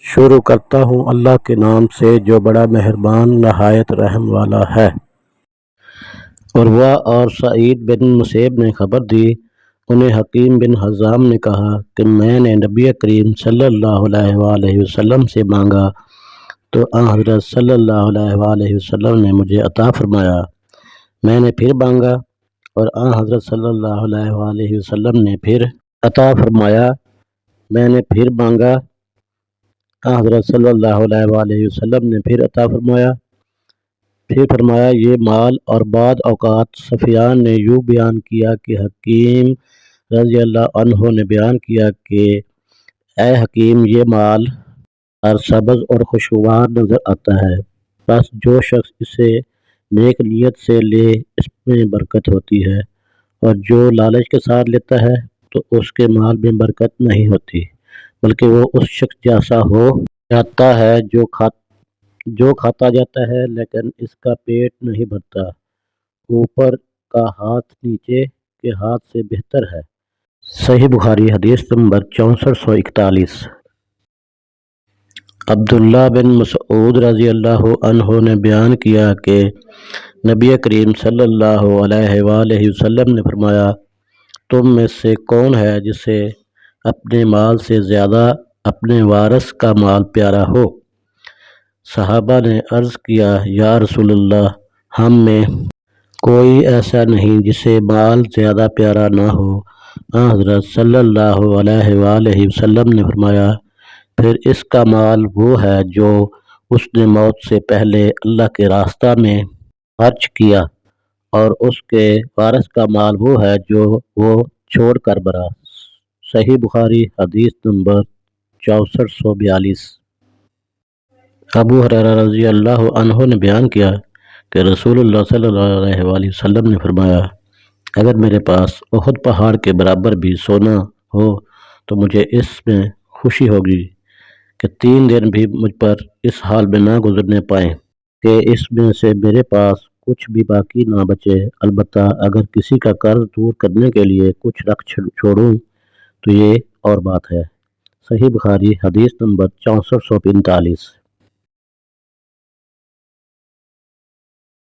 شروع کرتا ہوں اللہ کے نام سے جو بڑا مہربان نہایت رحم والا ہے۔ عروہ اور سعید بن مسیب نے خبر دی، انہیں حکیم بن حزام نے کہا کہ میں نے نبی کریم صلی اللہ علیہ وآلہ وسلم سے مانگا تو آن حضرت صلی اللہ علیہ وآلہ وسلم نے مجھے عطا فرمایا۔ میں نے پھر مانگا اور آن حضرت صلی اللہ علیہ وآلہ وسلم نے پھر عطا فرمایا۔ میں نے پھر مانگا، آن حضرت صلی اللہ علیہ وآلہ وسلم نے پھر عطا فرمایا۔ پھر فرمایا یہ مال، اور بعد اوقات سفیان نے یوں بیان کیا کہ حکیم رضی اللہ عنہ نے بیان کیا کہ اے حکیم، یہ مال سرسبز اور خوشگوار نظر آتا ہے، بس جو شخص اسے نیک نیت سے لے اس میں برکت ہوتی ہے، اور جو لالچ کے ساتھ لیتا ہے تو اس کے مال میں برکت نہیں ہوتی، بلکہ وہ اس شخص جیسا ہو جاتا ہے جو کھاتا جاتا ہے لیکن اس کا پیٹ نہیں بھرتا، اوپر کا ہاتھ نیچے کے ہاتھ سے بہتر ہے۔ صحیح بخاری حدیث نمبر 6441۔ عبداللہ بن مسعود رضی اللہ عنہ نے بیان کیا کہ نبی کریم صلی اللہ علیہ وآلہ وسلم نے فرمایا، تم میں سے کون ہے جسے اپنے مال سے زیادہ اپنے وارث کا مال پیارا ہو؟ صحابہ نے عرض کیا، یا رسول اللہ، ہم میں کوئی ایسا نہیں جسے مال زیادہ پیارا نہ ہو۔ آن حضرت صلی اللہ علیہ وآلہ وسلم نے فرمایا، پھر اس کا مال وہ ہے جو اس نے موت سے پہلے اللہ کے راستہ میں خرچ کیا، اور اس کے وارث کا مال وہ ہے جو وہ چھوڑ کر مرا۔ صحیح بخاری حدیث نمبر 6442۔ ابو ہریرہ رضی اللہ عنہ نے بیان کیا کہ رسول اللہ صلی اللہ علیہ وآلہ وسلم نے فرمایا، اگر میرے پاس احد پہاڑ کے برابر بھی سونا ہو تو مجھے اس میں خوشی ہوگی کہ 3 دن بھی مجھ پر اس حال میں نہ گزرنے پائیں کہ اس میں سے میرے پاس کچھ بھی باقی نہ بچے، البتہ اگر کسی کا قرض دور کرنے کے لیے کچھ رکھ چھوڑوں تو یہ اور بات ہے۔ صحیح بخاری حدیث نمبر 6445۔